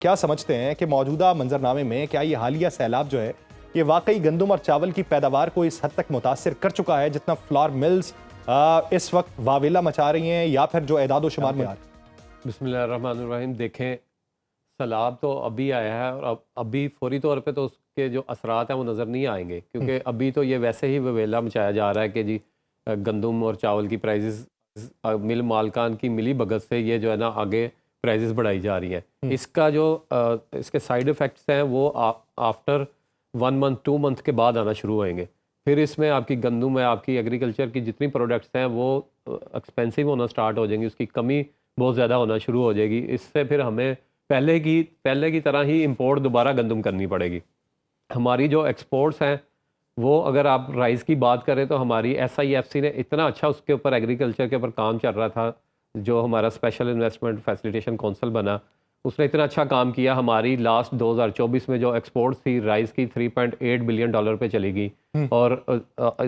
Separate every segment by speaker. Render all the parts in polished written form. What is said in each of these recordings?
Speaker 1: क्या समझते हैं कि मौजूदा मंजरनामे में क्या ये हालिया सैलाब जो है ये वाकई गंदम और चावल की पैदावार को इस हद तक मुतासिर कर चुका है जितना फ्लोर मिल्स इस वक्त वावेला मचा रही हैं, या फिर जो एदाद शुमार में आ रही है?
Speaker 2: बिस्मिल्लाहिर्रहमानिर्रहीम। देखें, सैलाब तो अभी आया है और अब अभी फौरी तौर पे तो उसके जो असरात हैं वो नज़र नहीं आएंगे, क्योंकि अभी तो ये वैसे ही ववेला मचाया जा रहा है कि जी गंदम और चावल की प्राइजेस मिल मालकान की मिली भगत से ये जो है ना आगे प्राइजेस बढ़ाई जा रही हैं। इसका जो इसके साइड इफ़ेक्ट्स हैं वो आफ्टर 1 मंथ 2 मंथ के बाद आना शुरू होएंगे। फिर इसमें आपकी गंदम है, आपकी एग्रीकल्चर की जितनी प्रोडक्ट्स हैं वो एक्सपेंसिव होना स्टार्ट हो जाएंगी, उसकी कमी बहुत ज़्यादा होना शुरू हो जाएगी। इससे फिर हमें पहले की तरह ही इंपोर्ट दोबारा गंदम करनी पड़ेगी। हमारी जो एक्सपोर्ट्स हैं वो, अगर आप राइस की बात करें तो हमारी SIFC ने इतना अच्छा उसके ऊपर एग्रीकल्चर के ऊपर काम चल रहा था, जो हमारा स्पेशल इन्वेस्टमेंट फैसिलिटेशन काउंसिल बना, उसने इतना अच्छा काम किया। हमारी लास्ट 2024 में जो एक्सपोर्ट्स थी राइस की $3.8 बिलियन पे चली गई और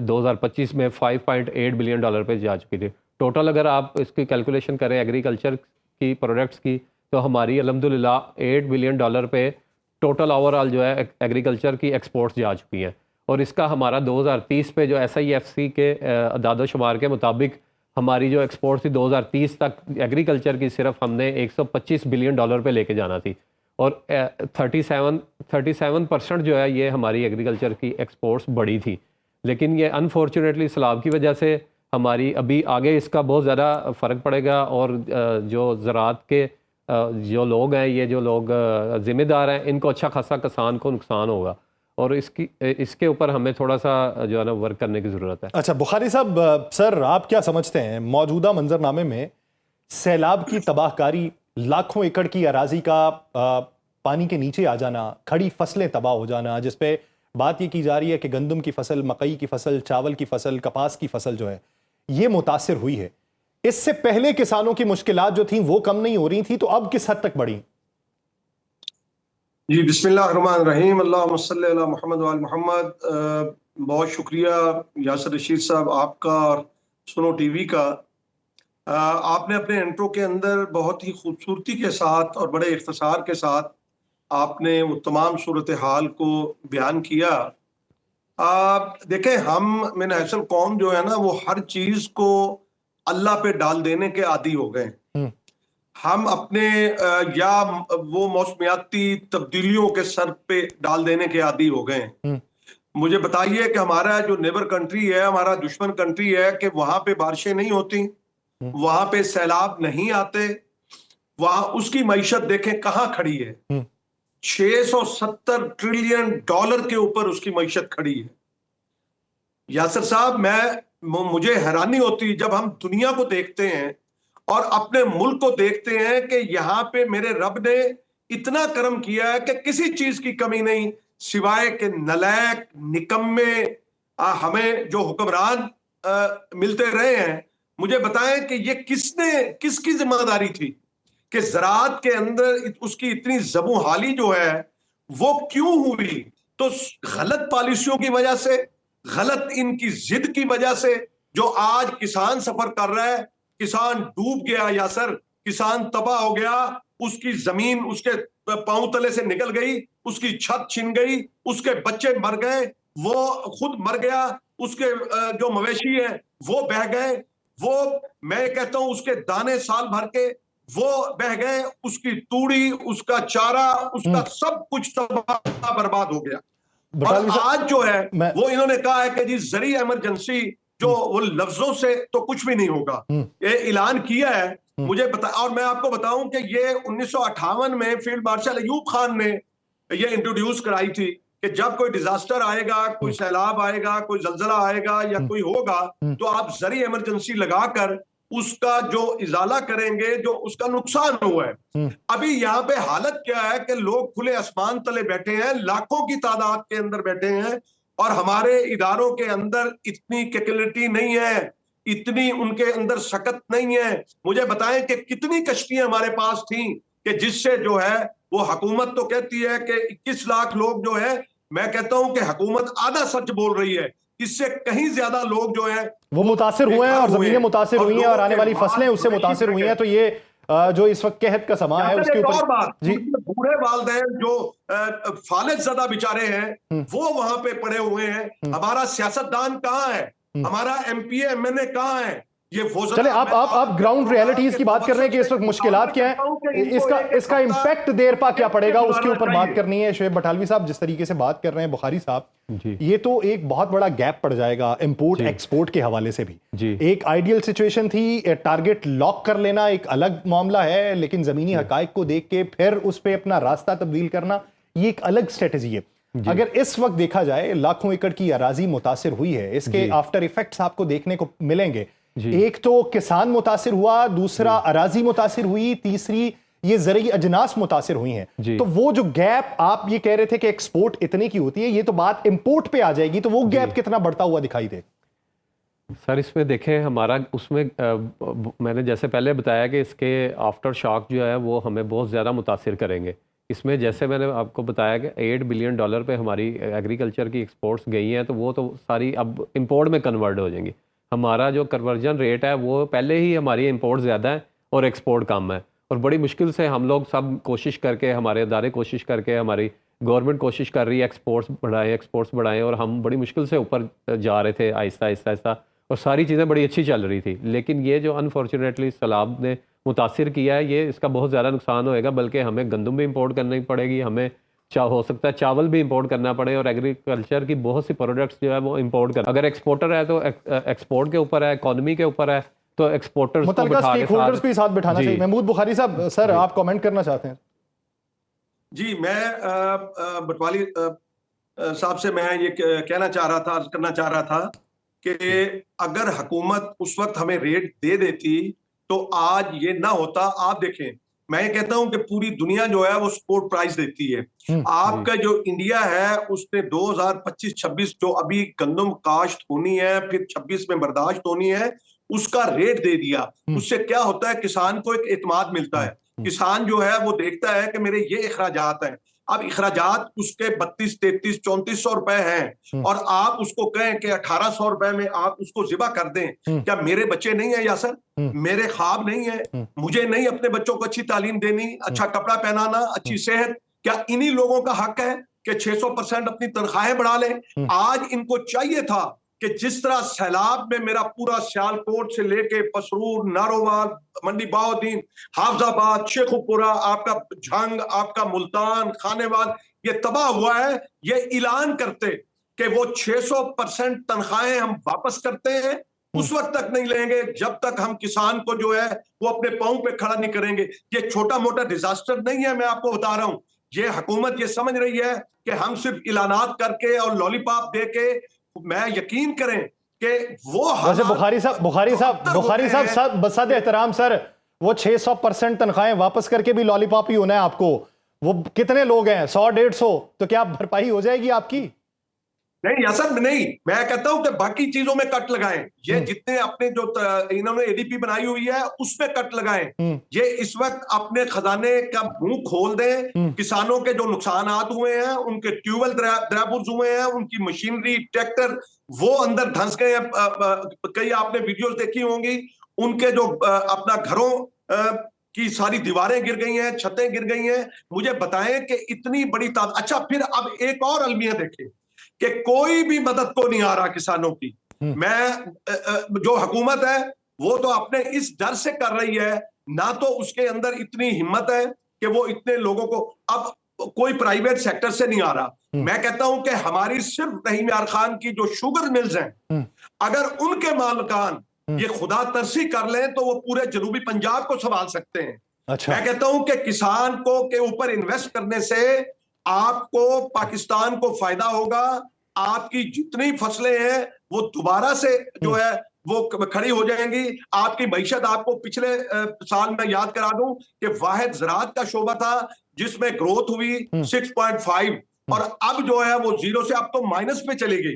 Speaker 2: 2025 में $5.8 बिलियन पे जा चुकी थी। टोटल अगर आप इसकी कैलकुलेशन करें एग्रीकल्चर की प्रोडक्ट्स की तो हमारी अल्हम्दुलिल्लाह $8 बिलियन पे टोटल ओवरऑल जो है एग्रीकल्चर की एक्सपोर्ट्स जा चुकी हैं। और इसका हमारा 2030 पे जो SIFC के अदाद शुमार के मुताबिक हमारी जो एक्सपोर्ट थी 2030 तक एग्रीकल्चर की सिर्फ हमने $125 बिलियन पे लेके जाना थी, और 37% जो है ये हमारी एग्रीकल्चर की एक्सपोर्ट्स बढ़ी थी। लेकिन ये अनफॉर्चुनेटली सैलाब की वजह से हमारी अभी आगे इसका बहुत ज़्यादा फ़र्क पड़ेगा, और जो ज़राअत के जो लोग हैं, ये जो लोग ज़िम्मेदार हैं, इनको अच्छा खासा किसान को नुकसान होगा, और इसके ऊपर हमें थोड़ा सा जो है ना वर्क करने की ज़रूरत है।
Speaker 1: अच्छा बुखारी साहब, सर आप क्या समझते हैं मौजूदा मंजरनामे में सैलाब की तबाहकारी, लाखों एकड़ की अराजी का पानी के नीचे आ जाना, खड़ी फसलें तबाह हो जाना, जिसपे बात ये की जा रही है कि गंदम की फसल, मकई की फसल, चावल की फसल, कपास की फसल जो है ये मुतासिर हुई है। इससे पहले किसानों की मुश्किलात जो थी वो कम नहीं हो रही थी, तो अब किस हद तक बढ़ी?
Speaker 3: जी, बिस्मिल्लाहिर्रहमानिर्रहीम, अल्लाहुम्मा सल्ली अला मुहम्मद व आल मुहम्मद। बहुत शुक्रिया यासर रशीद साहब आपका और सुनो टीवी का। आपने अपने इंट्रो के अंदर बहुत ही खूबसूरती के साथ और बड़े इख्तिसार के साथ आपने वो तमाम सूरत हाल को बयान किया। देखें, हम में हैसल कौम जो है ना वो हर चीज को अल्लाह पे डाल देने के आदी हो गए। हम अपने या वो मौसमियाती तब्दीलियों के सर पे डाल देने के आदी हो गए। मुझे बताइए कि हमारा जो नेबर कंट्री है, हमारा दुश्मन कंट्री है, कि वहां पे बारिशें नहीं होती, वहां पे सैलाब नहीं आते, वहां उसकी मईशत देखें कहां खड़ी है। $670 ट्रिलियन के ऊपर उसकी मईशत खड़ी है। यासर साहब, मुझे हैरानी होती है जब हम दुनिया को देखते हैं और अपने मुल्क को देखते हैं कि यहाँ पे मेरे रब ने इतना करम किया है कि किसी चीज की कमी नहीं, सिवाय के नलायक निकम्मे हमें जो हुक्मरान मिलते रहे हैं। मुझे बताएं कि ये किसकी जिम्मेदारी थी कि ज़राअत के अंदर उसकी इतनी ज़बूहाली जो है वो क्यों हुई? तो गलत पॉलिसियों की वजह से, गलत इनकी जिद की वजह से जो आज किसान सफर कर रहा है, किसान डूब गया यासर, किसान तबाह हो गया, उसकी जमीन उसके पांव तले से निकल गई, उसकी छत छिन गई, उसके बच्चे मर गए, वो खुद मर गया, उसके जो मवेशी है वो बह गए, वो मैं कहता हूं उसके दाने साल भर के वो बह गए, उसकी तूड़ी, उसका चारा, उसका सब कुछ तबाह बर्बाद हो गया। और आज जो है वो इन्होंने कहा है कि जी जरी इमरजेंसी, जो वो लफ्जों से तो कुछ भी नहीं होगा, ये ऐलान किया है। मुझे बता, और मैं आपको बताऊं कि ये 1958 में फील्ड मार्शल अयूब खान ने ये इंट्रोड्यूस कराई थी कि जब कोई डिजास्टर आएगा, कोई सैलाब आएगा, कोई जलजला आएगा या कोई होगा, तो आप जरी इमरजेंसी लगाकर उसका जो इजाला करेंगे जो उसका नुकसान हुआ है। अभी यहाँ पे हालत क्या है कि लोग खुले आसमान तले बैठे हैं, लाखों की तादाद के अंदर बैठे हैं, और हमारे इदारों के अंदर इतनी कैपेबिलिटी नहीं है, इतनी उनके अंदर सकत नहीं है। मुझे बताएं कि कितनी कश्तियां हमारे पास थी कि जिससे जो है वो हुकूमत तो कहती है कि 21 लाख लोग जो है, मैं कहता हूं कि हुकूमत आधा सच बोल रही है, इससे कहीं ज्यादा लोग जो है
Speaker 1: वो मुतासिर हुए हैं और जमीनें मुतासिर हुई हैं और आने वाली फसलें उससे मुतासिर हुई हैं। तो ये जो इस वक्त कहत का समा है उसके
Speaker 3: एक और
Speaker 1: ऊपर
Speaker 3: बात,
Speaker 1: जी
Speaker 3: बूढ़े वालिदैन जो फालिज ज़दा बेचारे हैं वो वहां पे पड़े हुए हैं। हमारा सियासतदान कहाँ है, हमारा एमपीए एमएनए कहाँ है? ये वो
Speaker 1: चले आप ग्राउंड रियलिटीज की बात कर रहे हैं कि इस वक्त मुश्किलात क्या है, इसका इम्पैक्ट देर पा क्या पड़ेगा उसके ऊपर बात करनी है। शुएब बटालवी साहब जिस तरीके से बात कर रहे हैं बुखारी साहब, ये तो एक बहुत बड़ा गैप पड़ जाएगा इंपोर्ट एक्सपोर्ट के हवाले से भी। एक आइडियल सिचुएशन थी, टारगेट लॉक कर लेना एक अलग मामला है, लेकिन जमीनी हकाइक को देख के फिर उस पर अपना रास्ता तब्दील करना ये एक अलग स्ट्रेटेजी है। अगर इस वक्त देखा जाए लाखों एकड़ की अराजी मुतासिर हुई है, इसके आफ्टर इफेक्ट्स आपको देखने को मिलेंगे। एक तो किसान मुतासिर हुआ, दूसरा अराजी मुतासिर हुई, तीसरी ये ज़रूरी अजनास मुतासिर हुई हैं। तो वो जो गैप आप ये कह रहे थे कि एक्सपोर्ट इतनी की होती है, ये तो बात इंपोर्ट पे आ जाएगी, तो वो गैप कितना बढ़ता हुआ दिखाई दे?
Speaker 2: सर इसमें देखें हमारा उसमें मैंने जैसे पहले बताया कि इसके आफ्टर शॉक जो है वो हमें बहुत ज़्यादा मुतासिर करेंगे। इसमें जैसे मैंने आपको बताया कि $8 बिलियन पे हमारी एग्रीकल्चर की एक्सपोर्ट्स गई हैं, तो वो तो सारी अब इंपोर्ट में कन्वर्ट हो जाएंगी। हमारा जो कन्वर्जन रेट है वो पहले ही हमारी इंपोर्ट ज़्यादा है और एक्सपोर्ट कम है, और बड़ी मुश्किल से हम लोग सब कोशिश करके, हमारे अदारे कोशिश करके, हमारी गवर्नमेंट कोशिश कर रही है एक्सपोर्ट्स बढ़ाएं, और हम बड़ी मुश्किल से ऊपर जा रहे थे आहिस्ता आहिस्ता, और सारी चीज़ें बड़ी अच्छी चल रही थी। लेकिन ये जो अनफॉर्चुनेटली सैलाब ने मुतासिर किया है, ये इसका बहुत ज़्यादा नुकसान होएगा। बल्कि हमें गंदम भी इंपोर्ट करनी पड़ेगी, हमें हो सकता है चावल भी इंपोर्ट करना पड़े, और एग्रीकल्चर की बहुत सी प्रोडक्ट्स जो है वो इंपोर्ट कर, अगर एक्सपोर्टर है तो एक्सपोर्ट के ऊपर है, इकोनॉमी के ऊपर है, तो एक्सपोर्टर्स को बिठा के
Speaker 1: साथ बिठाना चाहिए। महमूद बुखारी साहब, सर आप कमेंट करना चाहते हैं?
Speaker 3: जी, मैं बटवाली साहब से मैं ये करना चाह रहा था कि अगर हुकूमत उस वक्त हमें रेट दे देती तो आज ये ना होता। आप देखें, मैं ये कहता हूं कि पूरी दुनिया जो है वो सपोर्ट प्राइस देती है। आपका जो इंडिया है उसने 2025-26 जो अभी गंदम काश्त होनी है, फिर 26 में बर्दाश्त होनी है, उसका रेट दे दिया। उससे क्या होता है, किसान को एक एतमाद मिलता है। किसान जो है वो देखता है कि मेरे ये इखराजात हैं। अब इखराजात उसके 32, 33, 3400 रुपए हैं, और आप उसको कहें कि 1800 रुपए में आप उसको जिबा कर दें। क्या मेरे बच्चे नहीं है यासर? मेरे ख्वाब नहीं है? मुझे नहीं अपने बच्चों को अच्छी तालीम देनी, अच्छा कपड़ा पहनाना, अच्छी सेहत? क्या इन्हीं लोगों का हक है कि 600% अपनी तनख्वाहें बढ़ा लें? आज इनको चाहिए था कि जिस तरह सैलाब में मेरा पूरा सियालकोट से लेके पसरूर, नारोवाल, मंडी बहाउद्दीन, हाफजाबाद, शेखुपुरा, आपका झंग, आपका मुल्तान, खानेवाल ये तबाह हुआ है, ये ऐलान करते कि वो 600% तनख्वाहें हम वापस करते हैं, उस वक्त तक नहीं लेंगे जब तक हम किसान को जो है वो अपने पांव पे खड़ा नहीं करेंगे। ये छोटा मोटा डिजास्टर नहीं है, मैं आपको बता रहा हूं। ये हुकूमत ये समझ रही है कि हम सिर्फ ऐलानात करके और लॉलीपॉप दे के, मैं यकीन करें कि वो
Speaker 1: वैसे बुखारी साहब सब बसात एहतराम सर, वो 600% तनख्वाहें वापस करके भी लॉलीपॉप ही होना है आपको। वो कितने लोग हैं, 100-150, तो क्या भरपाई हो जाएगी आपकी?
Speaker 3: नहीं असर नहीं, मैं कहता हूं कि बाकी चीजों में कट लगाएं। ये जितने अपने जो इन्होंने एडीपी बनाई हुई है उसमें कट लगाएं। ये इस वक्त अपने खजाने का मुंह खोल दें। किसानों के जो नुकसानात हुए हैं, उनके ट्यूबवेल ड्रैबुर्स हुए हैं, उनकी मशीनरी, ट्रैक्टर वो अंदर धंस गए। कई आपने वीडियोस देखी होंगी, उनके जो अपना घरों की सारी दीवारें गिर गई हैं, छतें गिर गई हैं। मुझे बताएं कि इतनी बड़ी तादाद। अच्छा, फिर अब एक और अलमिया देखें कि कोई भी मदद को नहीं आ रहा किसानों की। मैं जो हुकूमत है वो तो अपने इस डर से कर रही है, ना तो उसके अंदर इतनी हिम्मत है कि वो इतने लोगों को, अब कोई प्राइवेट सेक्टर से नहीं आ रहा। मैं कहता हूं कि हमारी सिर्फ रहीम यार खान की जो शुगर मिल्स हैं, अगर उनके मालिकान ये खुदा तरसी कर लें तो वो पूरे जनूबी पंजाब को संभाल सकते हैं। अच्छा। मैं कहता हूं कि किसान को के ऊपर इन्वेस्ट करने से आपको, पाकिस्तान को फायदा होगा। आपकी जितनी फसलें हैं वो दोबारा से जो है वो खड़ी हो जाएंगी। आपकी मईशत, आपको पिछले साल में याद करा दूं कि वाहिद ज़राअत का शोबा था जिसमें ग्रोथ हुई 6.5, और अब जो है वो 0 से अब तो माइनस पे चली गई।